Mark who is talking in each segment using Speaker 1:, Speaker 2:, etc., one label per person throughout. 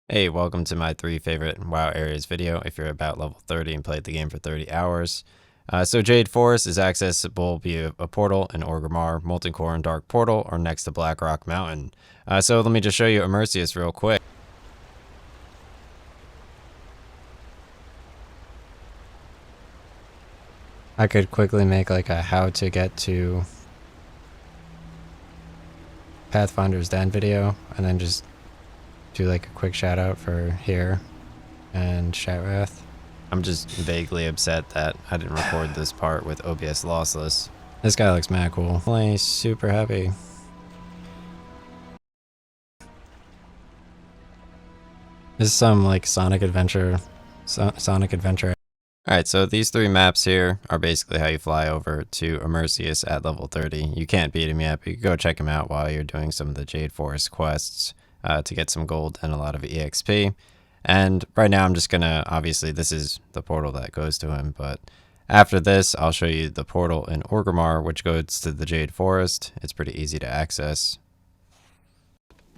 Speaker 1: Hey, welcome to my 3 favorite WoW areas video if you're about level 30 and played the game for 30 hours. So Jade Forest is accessible via a portal in Orgrimmar, Molten Core and Dark Portal, or next to Blackrock Mountain. So let me just show you Immersius real quick. I could quickly make like a how to get to Pathfinder's Den video, and then just do like a quick shout out for here and Shatrath. I'm just vaguely upset that I didn't record this part with OBS lossless. This guy looks mad cool. Only super happy. This is some like Sonic Adventure. Alright, so these 3 maps here are basically how you fly over to Immersius at level 30. You can't beat him yet, but you can go check him out while you're doing some of the Jade Forest quests to get some gold and a lot of EXP. And right now I'm just gonna, obviously this is the portal that goes to him, but after this I'll show you the portal in Orgrimmar, which goes to the Jade Forest. It's pretty easy to access.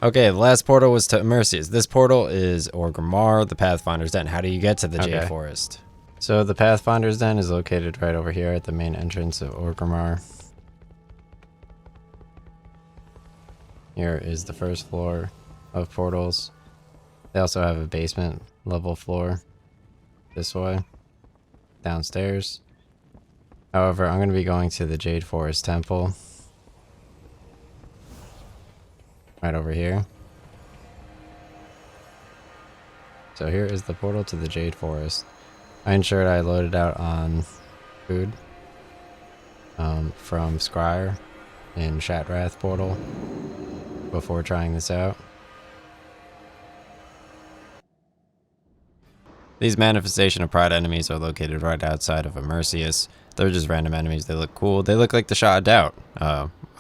Speaker 1: Okay, the last portal was to Immersius. This portal is Orgrimmar, the Pathfinder's Den. How do you get to the Jade Forest? So the Pathfinder's Den is located right over here at the main entrance of Orgrimmar. Here is the first floor of portals. They also have a basement level floor this way, downstairs. However, I'm going to be going to the Jade Forest Temple right over here. So here is the portal to the Jade Forest. I ensured I loaded out on food from Scryer in Shatrath portal before trying this out. These Manifestation of Pride enemies are located right outside of Immersius. They're just random enemies. They look cool. They look like the Shot of Doubt.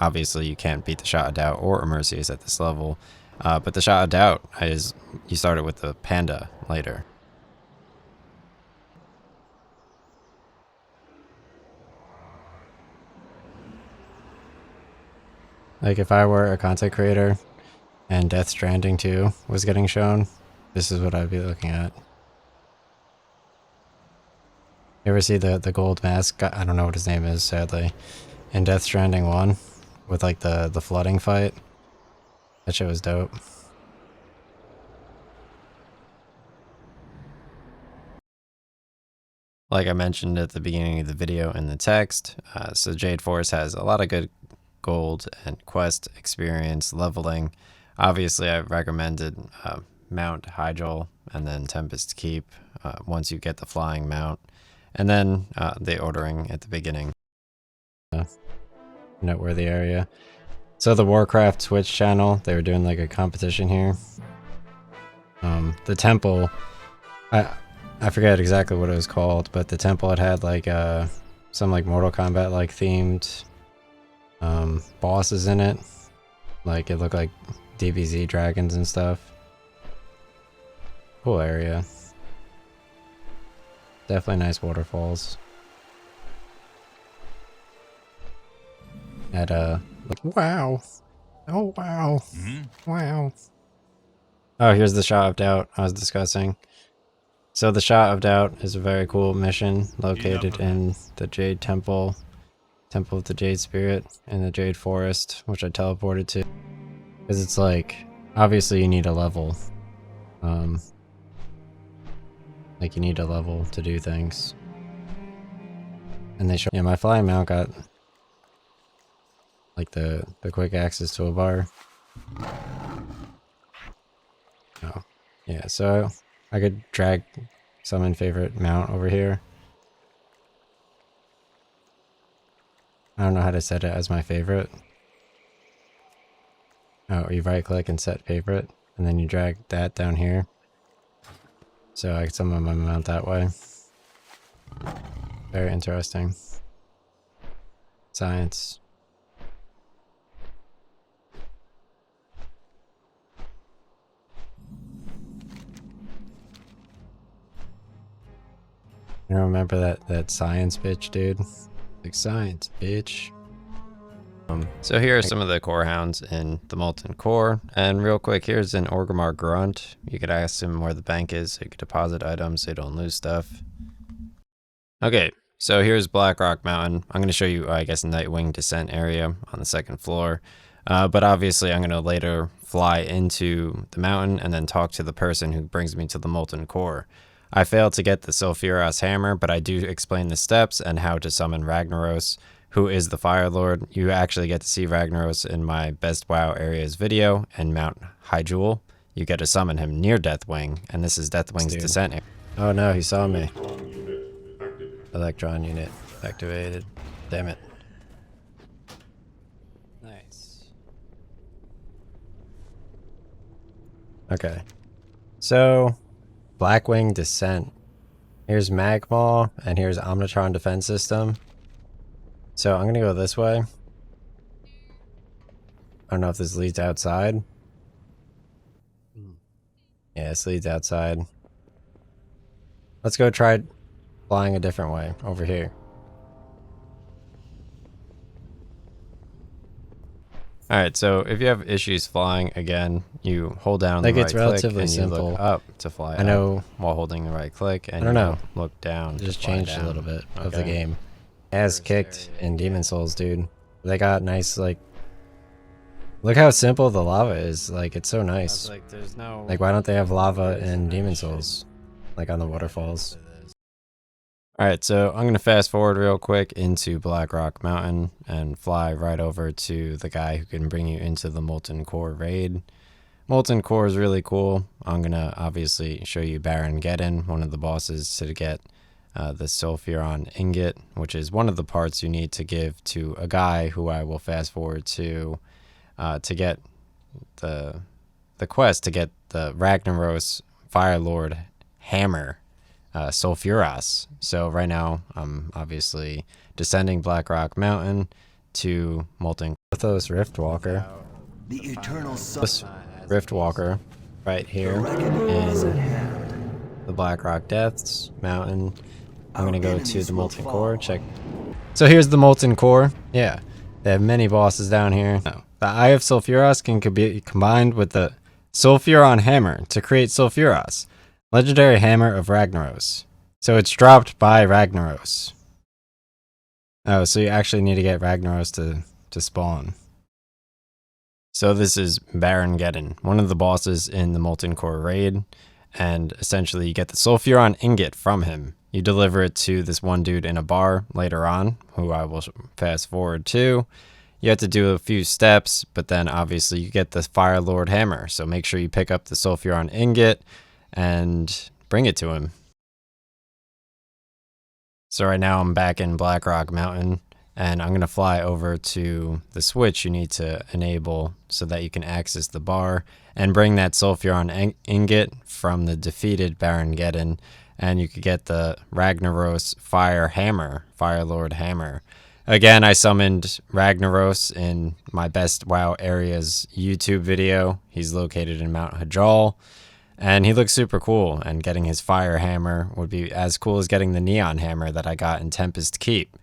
Speaker 1: Obviously, you can't beat the Shot of Doubt or Immersius at this level. But the Shot of Doubt is, you start it with the Panda later. Like if I were a content creator and Death Stranding 2 was getting shown, this is what I'd be looking at. You ever see the gold mask? I don't know what his name is, sadly. In Death Stranding 1 with like the flooding fight. That shit was dope. Like I mentioned at the beginning of the video in the text, so Jade Forest has a lot of good gold and quest experience leveling. Obviously, I recommended Mount Hyjal and then Tempest Keep once you get the flying mount, and then the ordering at the beginning. Noteworthy area. So the Warcraft Twitch channel, they were doing like a competition here. The temple, I forget exactly what it was called, but the temple had like some like Mortal Kombat like themed bosses in it. Like it looked like DBZ dragons and stuff. Cool area. Definitely nice waterfalls. At wow. Oh wow. Wow. Oh, here's the Shot of Doubt I was discussing. So the Shot of Doubt is a very cool mission located in the Jade Temple, Temple of the Jade Spirit, in the Jade Forest, which I teleported to. Because it's like, obviously you need a level. Like you need a level to do things. And they show, yeah, my flying mount got like the quick access to a bar. Oh, yeah, so I could drag summon favorite mount over here. I don't know how to set it as my favorite. Oh, you right click and set favorite, and then you drag that down here. So I can summon my mount that way. Very interesting. Science. You remember that science bitch, dude? Like, science, bitch. So here are some of the core hounds in the Molten Core, and real quick, here's an Orgrimmar Grunt. You could ask him where the bank is so you could deposit items so you don't lose stuff. Okay, so here's Blackrock Mountain. I'm going to show you, I guess, Nightwing Descent area on the second floor, but obviously I'm going to later fly into the mountain and then talk to the person who brings me to the Molten Core. I failed to get the Sulfuros hammer, but I do explain the steps and how to summon Ragnaros, who is the Fire Lord. You actually get to see Ragnaros in my Best WoW Areas video and Mount Hyjul. You get to summon him near Deathwing, and this is Deathwing's descent. Oh no, he saw me. Electron unit activated. Damn it. Nice. Okay. So, Blackwing Descent. Here's Magmaw, and here's Omnitron Defense System. So I'm gonna go this way. I don't know if this leads outside. Yeah, this leads outside. Let's go try flying a different way over here. Alright, so if you have issues flying, again, you hold down the right click and you look up to fly up while holding the right click, and you look down. It just changed a little bit of the game. As kicked in Demon Souls, dude. They got nice, like, look how simple the lava is. Like, it's so nice. Like, why don't they have lava in Demon Souls? Like, on the waterfalls. Alright, so I'm going to fast forward real quick into Blackrock Mountain and fly right over to the guy who can bring you into the Molten Core raid. Molten Core is really cool. I'm going to obviously show you Baron Geddon, one of the bosses, to get the Sulfuron ingot, which is one of the parts you need to give to a guy who I will fast forward to get the quest to get the Ragnaros Fire Lord hammer, Sulfuros. So right now I'm obviously descending Blackrock Mountain to Molten Riftwalker. The eternal Riftwalker right here in the Blackrock Depths Mountain. I'm gonna go to the Molten Core, check. So here's the Molten Core. Yeah, they have many bosses down here. The Eye of Sulfuros can be combined with the Sulfuron Hammer to create Sulfuros, legendary hammer of Ragnaros. So it's dropped by Ragnaros. Oh, so you actually need to get Ragnaros to spawn. So this is Baron Geddon, one of the bosses in the Molten Core raid, and essentially you get the Sulfuron ingot from him. You deliver it to this one dude in a bar later on, who I will fast forward to. You have to do a few steps, but then obviously you get the Fire Lord hammer. So make sure you pick up the Sulfuron ingot and bring it to him. So right now I'm back in Blackrock Mountain, and I'm going to fly over to the switch you need to enable so that you can access the bar and bring that Sulfuron ingot from the defeated Baron Geddon, and you could get the Ragnaros Fire Lord hammer. Again, I summoned Ragnaros in my Best WoW Areas YouTube video. He's located in Mount Hyjul, and he looks super cool, and getting his fire hammer would be as cool as getting the neon hammer that I got in Tempest Keep.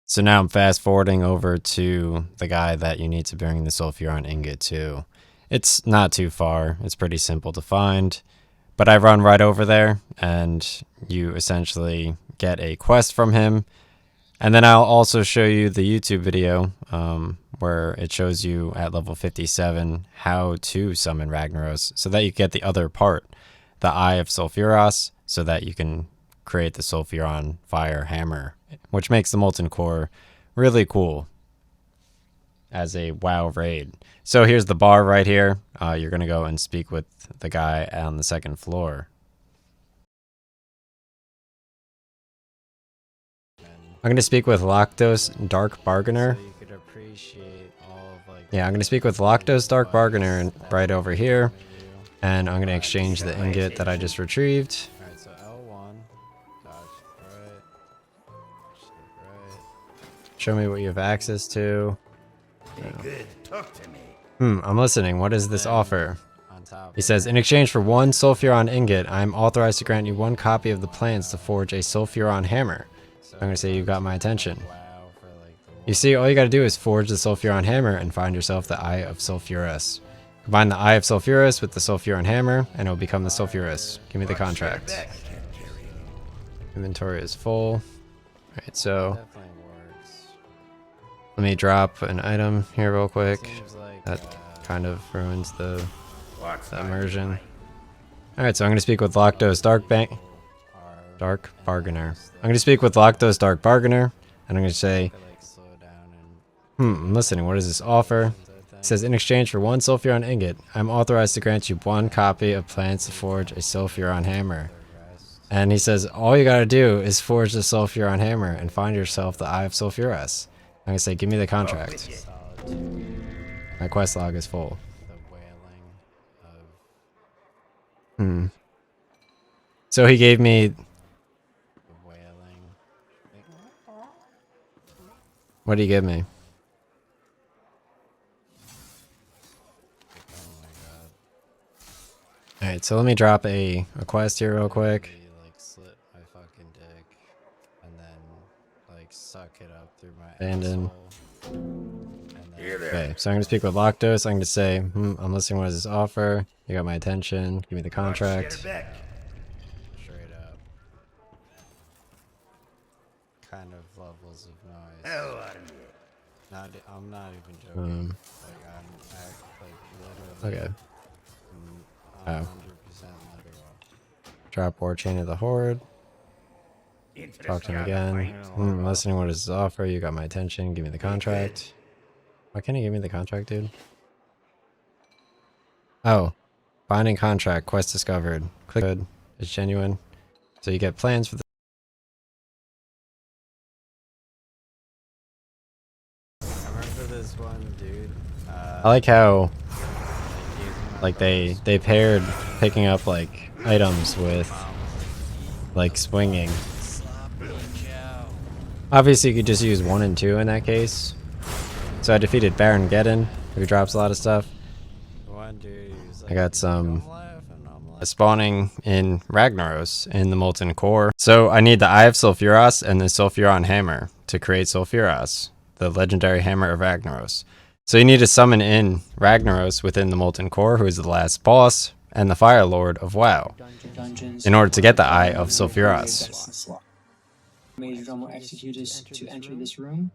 Speaker 1: So now I'm fast forwarding over to the guy that you need to bring the Sulfuron ingot to. It's not too far. It's pretty simple to find. But I run right over there, and you essentially get a quest from him. And then I'll also show you the YouTube video where it shows you at level 57 how to summon Ragnaros so that you get the other part, the Eye of Sulfuros, so that you can create the Sulfuron Fire Hammer, which makes the Molten Core really cool as a WoW raid. So here's the bar right here. You're going to go and speak with the guy on the second floor. I'm going to speak with Lactose Dark Bargainer. Yeah, I'm going to speak with Lactose Dark Bargainer right over here. And I'm going to exchange the ingot that I just retrieved. Alright, so L1, dodge right. Show me what you have access to. Good. Talk to me. I'm listening. What is this offer? He says, in exchange for one Sulfuron ingot, I am authorized to grant you one copy of the plans to forge a Sulfuron hammer. I'm gonna say you got my attention. You see, all you gotta do is forge the Sulfuron hammer and find yourself the Eye of Sulfuros. Combine the Eye of Sulfuros with the Sulfuron hammer, and it will become the Sulfuros. Give me the contract. Inventory is full. Alright, so let me drop an item here real quick. That kind of ruins the immersion. Alright, so I'm gonna speak with Loctos Dark Bargainer. I'm gonna speak with Loctos Dark Bargainer, and I'm gonna say, I'm listening. What does this offer? It says, in exchange for 1 Sulfuron ingot, I'm authorized to grant you 1 copy of plans to forge a Sulfuron hammer. And he says, all you gotta do is forge the Sulfuron hammer and find yourself the Eye of Sulfuros. I'm gonna say, give me the contract. My quest log is full. So he gave me... What did he give me? Alright, so let me drop a quest here real quick. Slit my fucking dick and then suck it up through my abandon. Okay, so I'm gonna speak with Loctos. I'm gonna say, I'm listening. What does this offer? You got my attention. Give me the contract. Straight up. Kind of levels of noise. I'm not even joking. Okay. Oh. Drop War Chain of the Horde. Talk to him again. Listening, what does this offer? You got my attention. Give me the contract. Why can't he give me the contract, dude? Oh. Binding contract. Quest discovered. Click good. It's genuine. So you get plans for the... I remember this one, dude. I like how... they paired picking up items with swinging. Obviously you could just use 1 and 2 in that case. So I defeated Baron Geddon, who drops a lot of stuff. I got some spawning in Ragnaros in the Molten core. So I need the Eye of Sulfuros and the Sulfuron hammer to create Sulfuros, the legendary hammer of Ragnaros. So you need to summon in Ragnaros within the Molten core, who is the last boss and the Fire Lord of WoW, in order to get the Eye of Sulfuros.
Speaker 2: Major Drum will execute is to enter this room.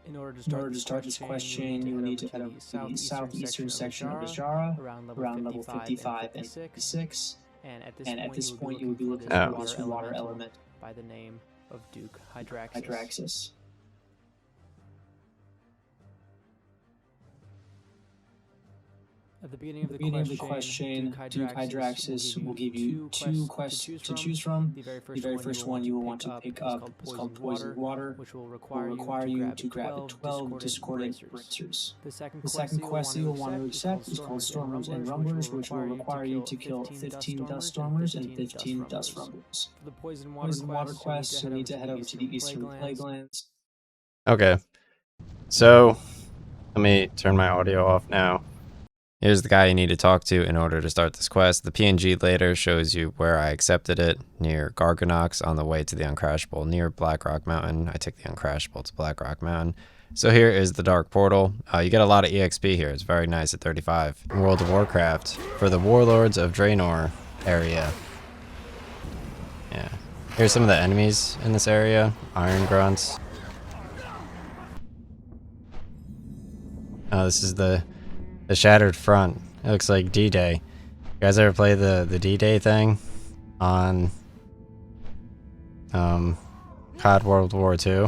Speaker 2: In order to start this quest chain, you will need to head over to the southeastern section of the Jara, around level 55 and 56, and at this point you will be looking for this water element by the name of Duke Hydraxis. At the beginning of the quest chain, Duke Hydraxis will give you 2 quests to choose from. The very first one you will want to pick up is called Poisoned Water, which will require you to grab 12 discordant bracers. The second quest you will want to accept is called Stormers and Rumblers, which will require you to kill 15 Dust Stormers and 15 Dust Rumblers. For the Poisoned Water quest, you'll need to head over to the Eastern Plaguelands.
Speaker 1: Okay, so let me turn my audio off now. Here's the guy you need to talk to in order to start this quest. The PNG later shows you where I accepted it, near Garganox on the way to the Uncrashable, near Blackrock Mountain. I took the Uncrashable to Blackrock Mountain. So here is the Dark Portal. You get a lot of EXP here. It's very nice at 35. In World of Warcraft, for the Warlords of Draenor area. Yeah. Here's some of the enemies in this area. Iron Grunts. This is the Shattered Front. It looks like D-Day. You guys ever play the D-Day thing on COD World War II?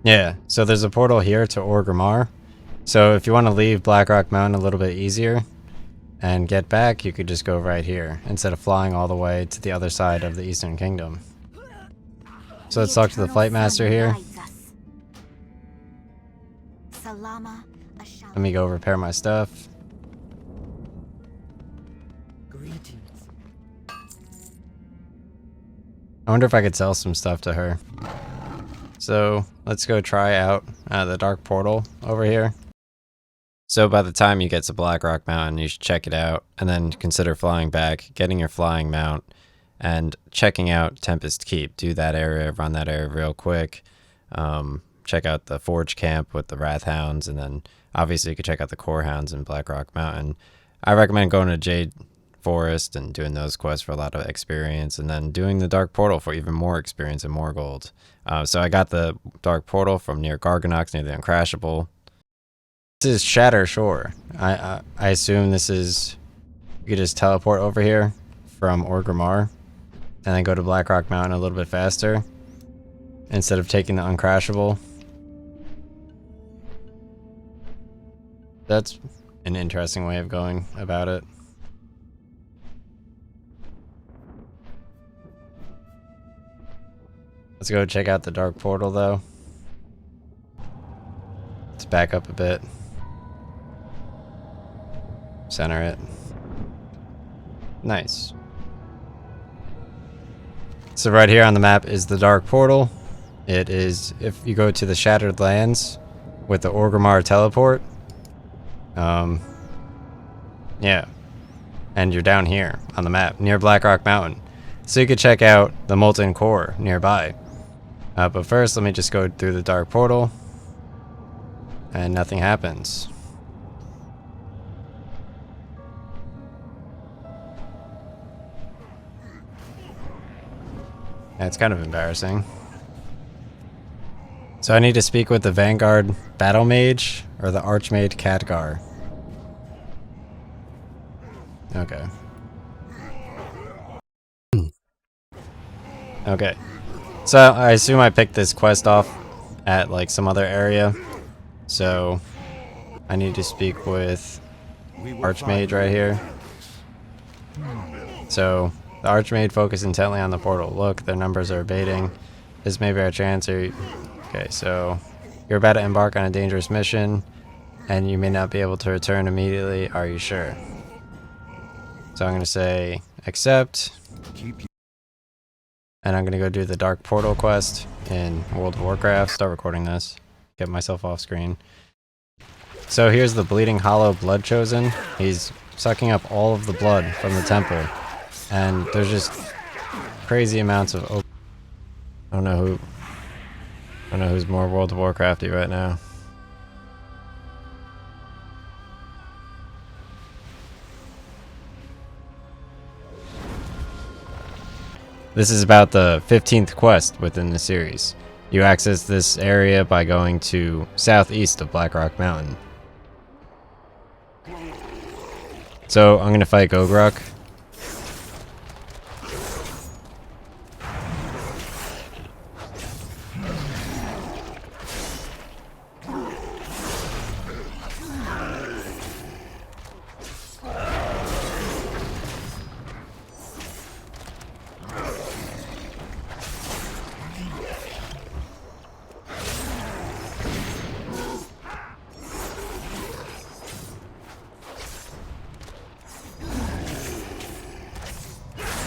Speaker 1: Yeah, so there's a portal here to Orgrimmar. So if you want to leave Blackrock Mountain a little bit easier and get back, you could just go right here instead of flying all the way to the other side of the Eastern Kingdom. So let's talk to the Flight Master here. Let me go repair my stuff.
Speaker 3: Greetings.
Speaker 1: I wonder if I could sell some stuff to her. So let's go try out the Dark Portal over here. So by the time you get to Blackrock Mountain, you should check it out and then consider flying back, getting your flying mount, and checking out Tempest Keep. Do that area, run that area real quick. Check out the Forge Camp with the Wrath Hounds, and then obviously you could check out the Core Hounds in Blackrock Mountain. I recommend going to Jade Forest and doing those quests for a lot of experience, and then doing the Dark Portal for even more experience and more gold. So I got the Dark Portal from near Garganox, near the Uncrashable. This is Shatter Shore. I assume this is... You could just teleport over here from Orgrimmar, and then go to Blackrock Mountain a little bit faster, instead of taking the Uncrashable. That's an interesting way of going about it. Let's go check out the Dark Portal, though. Let's back up a bit. Center it. Nice. So right here on the map is the Dark Portal. It is, if you go to the Shattered Lands with the Orgrimmar teleport, yeah, and you're down here on the map near Blackrock Mountain. So you could check out the Molten Core nearby. But first, let me just go through the Dark Portal, and nothing happens. That's kind of embarrassing. So I need to speak with the Vanguard Battle Mage or the Archmage Khadgar. Okay. Okay. So I assume I picked this quest off at like some other area. So I need to speak with Archmage right here. So the Archmage focus intently on the portal. Look, their numbers are abating. This may be our chance. Okay, so you're about to embark on a dangerous mission, and you may not be able to return immediately. Are you sure? So I'm going to say accept. And I'm going to go do the Dark Portal quest in World of Warcraft. Start recording this. Get myself off screen. So here's the Bleeding Hollow Blood Chosen. He's sucking up all of the blood from the temple. And there's just crazy amounts of... I don't know who's more World of Warcrafty right now. This is about the 15th quest within the series. You access this area by going to southeast of Blackrock Mountain. So I'm going to fight Gogrok.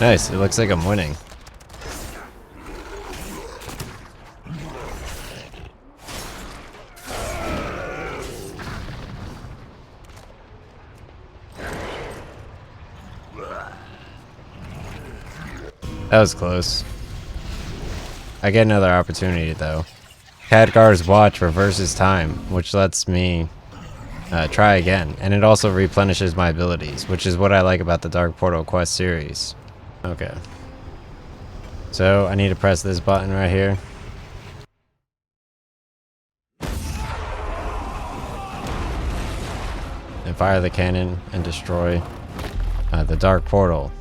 Speaker 1: Nice, it looks like I'm winning. That was close. I get another opportunity though. Khadgar's Watch reverses time, which lets me try again, and it also replenishes my abilities, which is what I like about the Dark Portal quest series. Okay. So I need to press this button right here. And fire the cannon and destroy the Dark Portal.